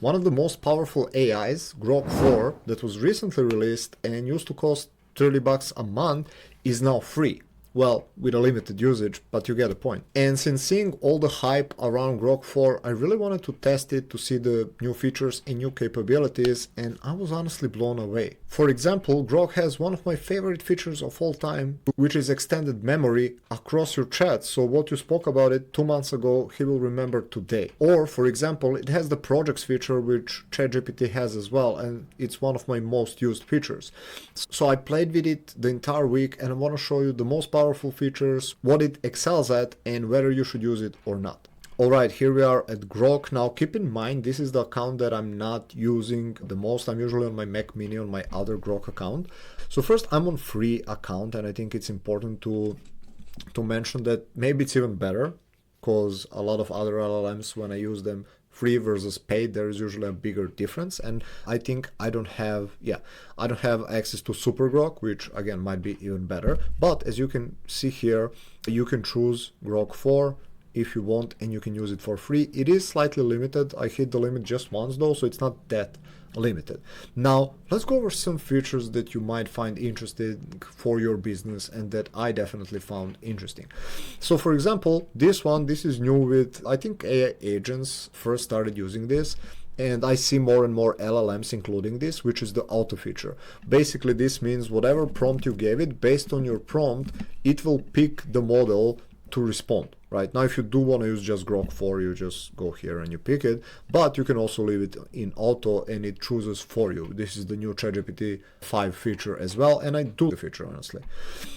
One of the most powerful AIs, Grok 4, that was recently released and used to cost $30 a month, is now free. Well, with a limited usage, but you get the point. And since seeing all the hype around Grok 4, I really wanted to test it to see the new features and new capabilities, and I was honestly blown away. For example, Grok has one of my favorite features of all time, which is extended memory across your chat. So what you spoke about it 2 months ago, he will remember today. Or, for example, it has the projects feature, which ChatGPT has as well, and it's one of my most used features. So I played with it the entire week, and I want to show you the most powerful features, what it excels at, and whether you should use it or not. Alright, here we are at Grok. Now keep in mind, this is the account that I'm not using the most. I'm usually on my Mac Mini on my other Grok account. So first, I'm on free account, and I think it's important to mention that maybe it's even better, because a lot of other LLMs, when I use them free versus paid, there is usually a bigger difference. And I think I don't have access to Super Grok, which again might be even better. But as you can see here, you can choose Grok 4 if you want, and you can use it for free. It is slightly limited. I hit the limit just once though, so it's not that limited. Now let's go over some features that you might find interesting for your business and that I definitely found interesting. So for example, this is new with, I think AI agents first started using this, and I see more and more LLMs including this, which is the auto feature. Basically this means whatever prompt you gave it, based on your prompt, it will pick the model to respond. Right now, if you do want to use just Grok 4, you just go here and you pick it, but you can also leave it in auto and it chooses for you. This is the new ChatGPT 5 feature as well, and I do the feature honestly.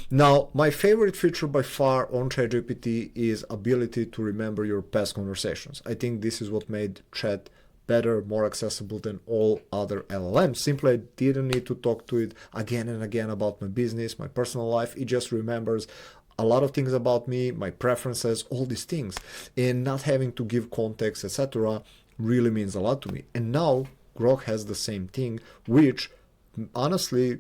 Now, my favorite feature by far on ChatGPT is ability to remember your past conversations. I think this is what made chat better, more accessible than all other LLMs. Simply, I didn't need to talk to it again and again about my business, my personal life. It just remembers a lot of things about me, my preferences, all these things, and not having to give context, etc. really means a lot to me. And now Grok has the same thing, which honestly,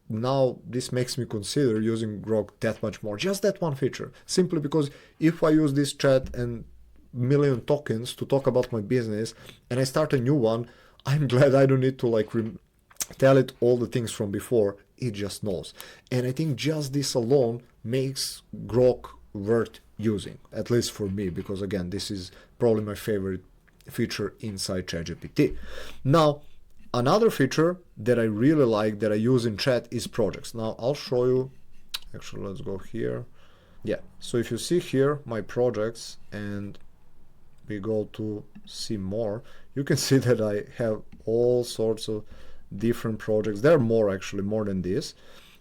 now this makes me consider using Grok that much more. Just that one feature, simply because if I use this chat and million tokens to talk about my business and I start a new one, I'm glad I don't need to like tell it all the things from before. It just knows. And I think just this alone makes Grok worth using, at least for me, because again, this is probably my favorite feature inside ChatGPT. Now, another feature that I really like that I use in chat is projects. Now I'll show you, actually let's go here. Yeah, so if you see here my projects and we go to see more, you can see that I have all sorts of different projects. There are more, actually more than this,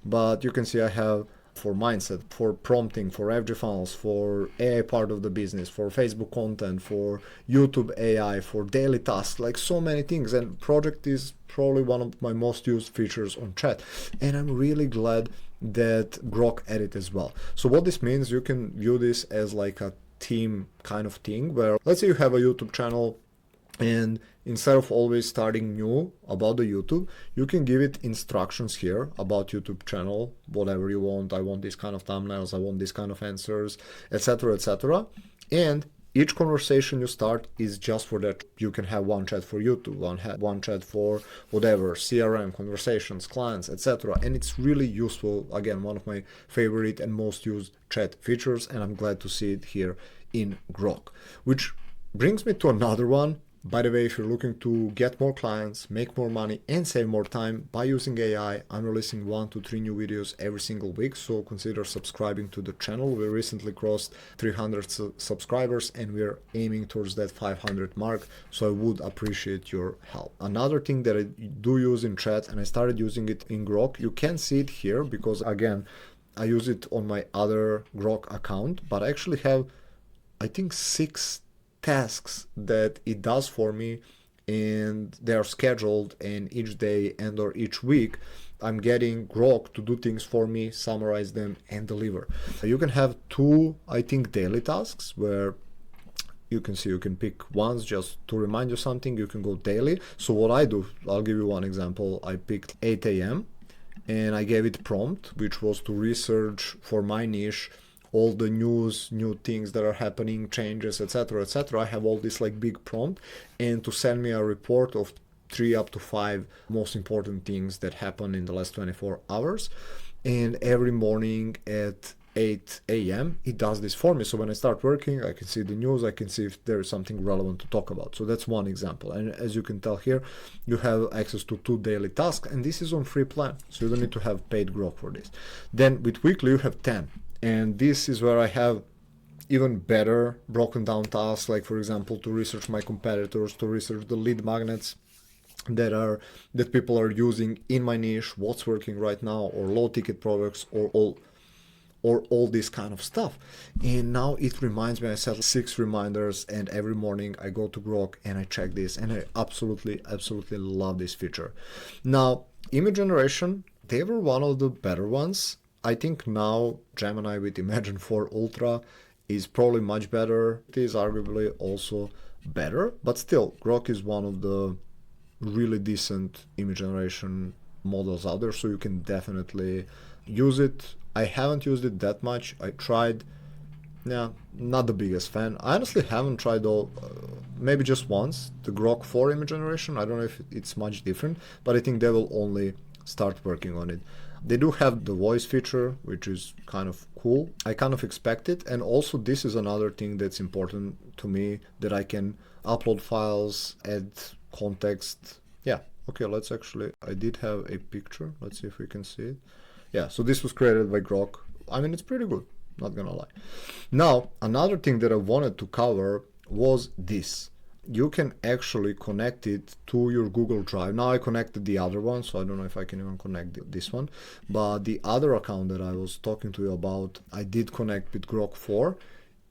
but you can see I have for mindset, for prompting, for FG funnels, for AI part of the business, for Facebook content, for YouTube AI, for daily tasks, like so many things. And project is probably one of my most used features on chat, and I'm really glad that Grok added as well. So what this means, you can view this as like a team kind of thing, where let's say you have a YouTube channel, and instead of always starting new about the YouTube, you can give it instructions here about YouTube channel, whatever you want. I want this kind of thumbnails, I want this kind of answers, etc., etc. And each conversation you start is just for that. You can have one chat for YouTube, one chat for whatever, CRM, conversations, clients, etc. And it's really useful. Again, one of my favorite and most used chat features, and I'm glad to see it here in Grok. Which brings me to another one. By the way, if you're looking to get more clients, make more money, and save more time by using AI, I'm releasing 1 to 3 new videos every single week, so consider subscribing to the channel. We recently crossed 300 subscribers, and we're aiming towards that 500 mark, so I would appreciate your help. Another thing that I do use in chat, and I started using it in Grok, you can see it here, because again, I use it on my other Grok account, but I actually have, I think, 6 tasks that it does for me, and they are scheduled, and each day and or each week I'm getting Grok to do things for me, summarize them, and deliver. You can have 2, I think, daily tasks where you can see you can pick ones just to remind you something. You can go daily. So what I do, I'll give you one example. I picked 8 a.m. and I gave it prompt, which was to research for my niche all the news, new things that are happening, changes, etc., etc. I have all this like big prompt, and to send me a report of 3 up to 5 most important things that happen in the last 24 hours. And every morning at 8 a.m. it does this for me. So when I start working, I can see the news, I can see if there is something relevant to talk about. So that's one example. And as you can tell here, you have access to 2 daily tasks, and this is on free plan. So you don't need to have paid Grok for this. Then with weekly, you have 10. And this is where I have even better broken down tasks, like for example, to research my competitors, to research the lead magnets that people are using in my niche, what's working right now, or low ticket products, or all this kind of stuff. And now it reminds me, I set 6 reminders, and every morning I go to Grok and I check this, and I absolutely love this feature. Now, image generation, they were one of the better ones. I think now Gemini with Imagen 4 Ultra is probably much better. It is arguably also better, but still, Grok is one of the really decent image generation models out there, so you can definitely use it. I haven't used it that much. I tried, yeah, not the biggest fan. I honestly haven't tried maybe just once, the Grok 4 image generation. I don't know if it's much different, but I think they will only start working on it. They do have the voice feature, which is kind of cool. I kind of expect it, and also this is another thing that's important to me, that I can upload files, add context. Yeah, okay, let's actually, I did have a picture. Let's see if we can see it. Yeah, so this was created by Grok. I mean, it's pretty good, not gonna lie. Now, another thing that I wanted to cover was this. You can actually connect it to your Google Drive. Now I connected the other one, so I don't know if I can even connect this one. But the other account that I was talking to you about, I did connect with Grok 4.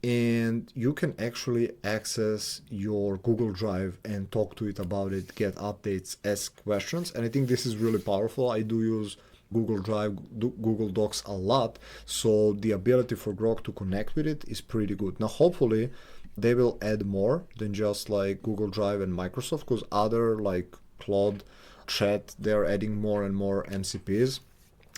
And you can actually access your Google Drive and talk to it about it, get updates, ask questions. And I think this is really powerful. I do use Google Drive, Google Docs a lot, so the ability for Grok to connect with it is pretty good. Now, hopefully, they will add more than just like Google Drive and Microsoft, because other like Claude, Chat, they're adding more and more MCPs,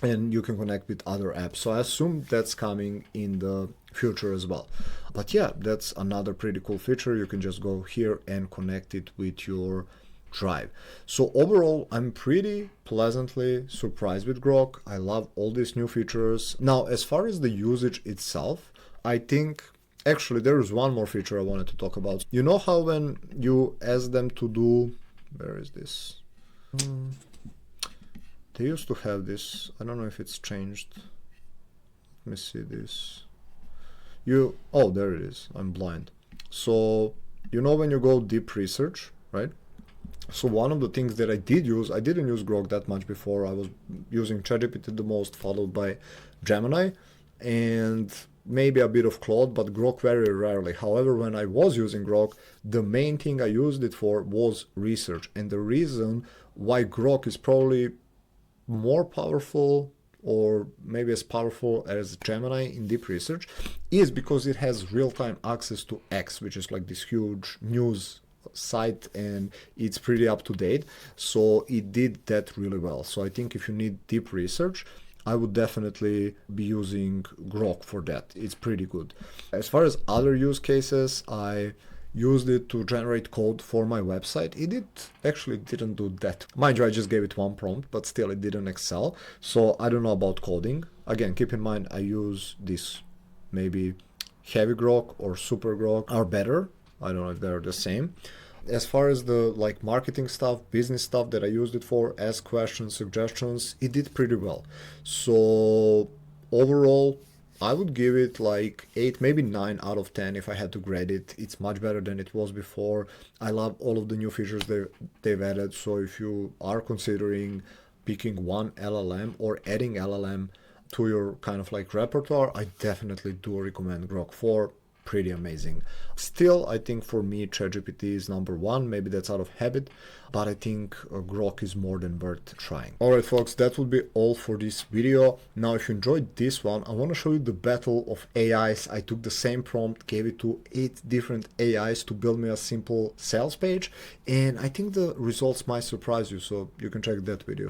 and you can connect with other apps. So I assume that's coming in the future as well. But yeah, that's another pretty cool feature. You can just go here and connect it with your Drive. So overall, I'm pretty pleasantly surprised with Grok. I love all these new features. Now, as far as the usage itself, I think actually there is one more feature I wanted to talk about. You know how when you ask them to do, where is this? They used to have this. I don't know if it's changed. Let me see this. Oh, there it is. I'm blind. So, you know when you go deep research, right? So one of the things that I didn't use Grok that much before. I was using ChatGPT the most, followed by Gemini, and maybe a bit of Claude, but Grok very rarely. However, when I was using Grok, the main thing I used it for was research. And the reason why Grok is probably more powerful, or maybe as powerful as Gemini in deep research, is because it has real-time access to X, which is like this huge news site, and it's pretty up to date. So it did that really well. So I think if you need deep research, I would definitely be using Grok for that. It's pretty good. As far as other use cases, I used it to generate code for my website. It actually didn't do that. Mind you, I just gave it one prompt, but still it didn't excel. So I don't know about coding. Again, keep in mind, I use this, maybe Heavy Grok or Super Grok are better. I don't know if they're the same. As far as the like marketing stuff, business stuff that I used it for, ask questions, suggestions, it did pretty well. So overall, I would give it like 8, maybe 9 out of 10 if I had to grade it. It's much better than it was before. I love all of the new features they've added. So if you are considering picking one LLM or adding LLM to your kind of like repertoire, I definitely do recommend Grok 4. Pretty amazing. Still, I think for me, ChatGPT is number one. Maybe that's out of habit, but I think Grok is more than worth trying. Alright folks, that would be all for this video. Now, if you enjoyed this one, I want to show you the battle of AIs. I took the same prompt, gave it to 8 different AIs to build me a simple sales page, and I think the results might surprise you, so you can check that video.